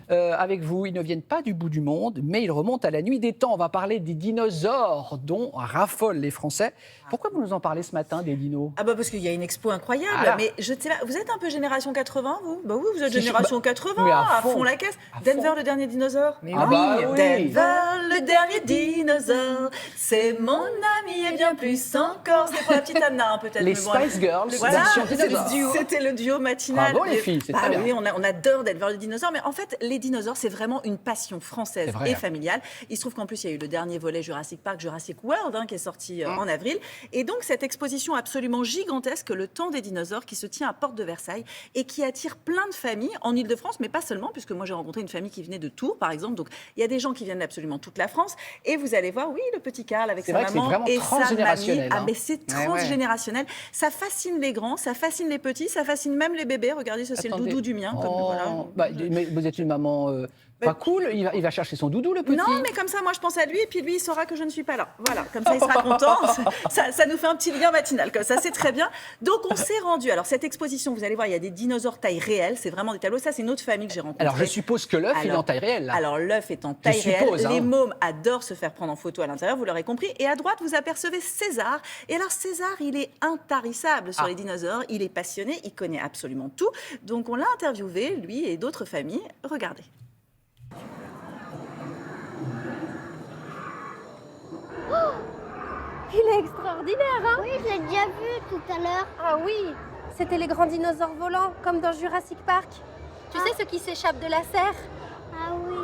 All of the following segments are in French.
avec vous. Ils ne viennent pas du bout du monde, mais ils remontent à la nuit des temps. On va parler des dinosaures dont raffolent les Français. Pourquoi vous nous en parlez ce matin, des dinos? Ah bah parce qu'il y a une expo incroyable. Ah là. Mais je ne sais pas, vous êtes un peu génération 80, vous? Bah oui, vous êtes Si, génération 80, mais à fond la caisse. Denver, le dernier dinosaure. Mais ah oui, bah oui. Denver, le dernier dinosaure. C'est mon ami et bien plus encore. C'est pour la petite Anna, hein, peut-être. Les mais bon, Spice Girls, voilà, version dinosaure. c'était le duo matinal. Bravo les filles, c'est bah très bien. oui, on adore Denver le dinosaure. Mais en fait, les dinosaures, c'est vraiment une passion française vrai, et hein. familiale. Il se trouve qu'en plus, il y a eu le dernier volet Jurassic Park, Jurassic World, hein, qui est sorti en avril. Et donc, cette exposition absolument gigantesque, Le Temps des dinosaures, qui se tient à Porte de Versailles et qui attire plein de familles en Ile-de-France, mais pas seulement, puisque moi, j'ai rencontré une famille qui venait de Tours, par exemple. Donc, il y a des gens qui viennent d'absolument toute la France. Et vous allez voir, oui, le petit Karl avec sa maman et sa mamie. Ah, mais c'est transgénérationnel. Ça fascine les grands, ça fascine les petits, ça fascine même les bébés. Regardez, ça, c'est le doudou du mien. Comme, voilà. Bah, mais vous êtes une maman pas cool. Il va chercher son doudou, le petit. Non, mais comme ça, moi, je pense à lui, et puis lui, il saura que je ne suis pas là. Voilà, comme ça, il sera content. Ça nous fait un petit lien matinal, comme ça, c'est très bien. Donc, on s'est rendu. Alors, cette exposition, vous allez voir, il y a des dinosaures taille réelle. C'est vraiment des tableaux. Ça, c'est une autre famille que j'ai rencontrée. Alors, je suppose que l'œuf, il est en taille réelle. Là. Alors, l'œuf est en taille réelle. Suppose, hein. Les mômes adorent se faire prendre en photo à l'intérieur, vous l'aurez compris. Et à droite, vous apercevez César. Et alors, César, il est intarissable sur les dinosaures. Il est passionné, il connaît absolument tout. Donc, on l'a interviewé, lui et d'autres familles. Regardez. Il est extraordinaire, hein? Oui, je l'ai déjà vu tout à l'heure. Ah oui, c'était les grands dinosaures volants, comme dans Jurassic Park. Tu sais, ceux qui s'échappent de la serre? Ah oui.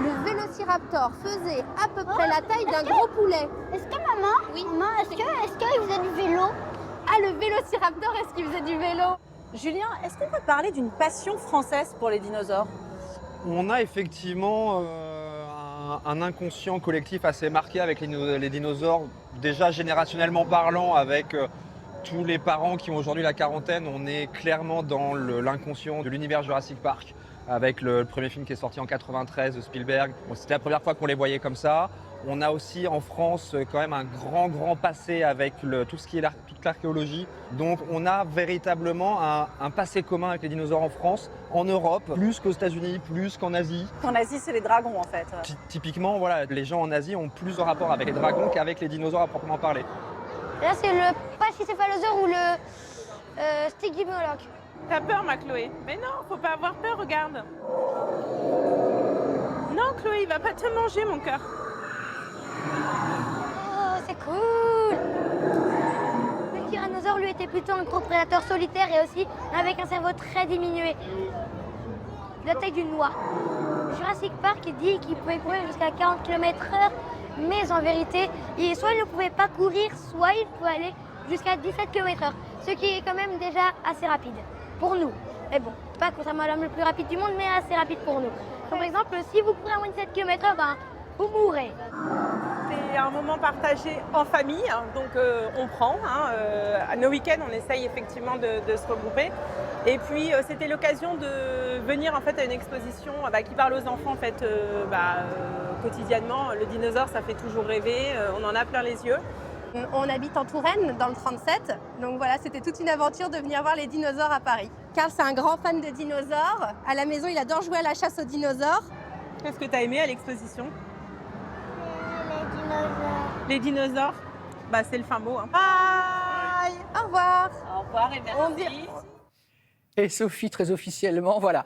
Le vélociraptor faisait à peu près la taille d'un gros poulet. Est-ce que maman, Oui. maman, est-ce qu'il faisait du vélo? Ah, le vélociraptor, est-ce qu'il faisait du vélo? Julien, est-ce qu'on peut parler d'une passion française pour les dinosaures? On a effectivement un inconscient collectif assez marqué avec les dinosaures, déjà générationnellement parlant, avec tous les parents qui ont aujourd'hui la quarantaine. On est clairement dans l'inconscient de l'univers Jurassic Park, avec le premier film qui est sorti en 93 de Spielberg. Bon, c'était la première fois qu'on les voyait comme ça. On a aussi en France quand même un grand passé avec tout ce qui est toute l'archéologie. Donc on a véritablement un passé commun avec les dinosaures en France, en Europe, plus qu'aux États-Unis, plus qu'en Asie. En Asie, c'est les dragons en fait. Typiquement, voilà, les gens en Asie ont plus de rapport avec les dragons qu'avec les dinosaures à proprement parler. Là, c'est le pachycéphalosaure ou le stygimoloch. T'as peur, ma Chloé? Mais non, faut pas avoir peur, regarde. Non, Chloé, il va pas te manger, mon cœur. Oh, c'est cool. Le tyrannosaure, lui, était plutôt un gros prédateur solitaire et aussi avec un cerveau très diminué. De la taille d'une noix. Jurassic Park, il dit qu'il pouvait courir jusqu'à 40 km/h, mais en vérité, soit il ne pouvait pas courir, soit il pouvait aller jusqu'à 17 km/h, ce qui est quand même déjà assez rapide pour nous. Mais bon, pas contrairement à l'homme le plus rapide du monde, mais assez rapide pour nous. Donc, par exemple, si vous courez à moins de 17 km/h, ben, vous mourrez. C'est un moment partagé en famille, hein, donc on prend. À nos week-ends, on essaye effectivement de se regrouper. Et puis, c'était l'occasion de venir en fait à une exposition qui parle aux enfants en fait, quotidiennement. Le dinosaure, ça fait toujours rêver. On en a plein les yeux. On habite en Touraine, dans le 37. Donc voilà, c'était toute une aventure de venir voir les dinosaures à Paris. Karl, c'est un grand fan de dinosaures. À la maison, il adore jouer à la chasse aux dinosaures. Qu'est-ce que tu as aimé à l'exposition? Les dinosaures. Les dinosaures? Bah, c'est le fin mot. Hein. Bye! Au revoir. Au revoir et merci. Et Sophie, très officiellement, voilà.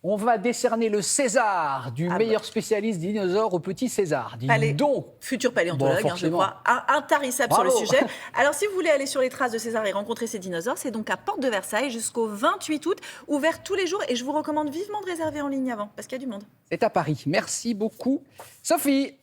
On va décerner le César du meilleur spécialiste des dinosaures au petit César. Dis donc. Futur paléontologue, je crois, intarissable Bravo. sur le sujet. Alors, si vous voulez aller sur les traces de César et rencontrer ces dinosaures, c'est donc à Porte de Versailles jusqu'au 28 août, ouvert tous les jours. Et je vous recommande vivement de réserver en ligne avant, parce qu'il y a du monde. C'est à Paris. Merci beaucoup, Sophie.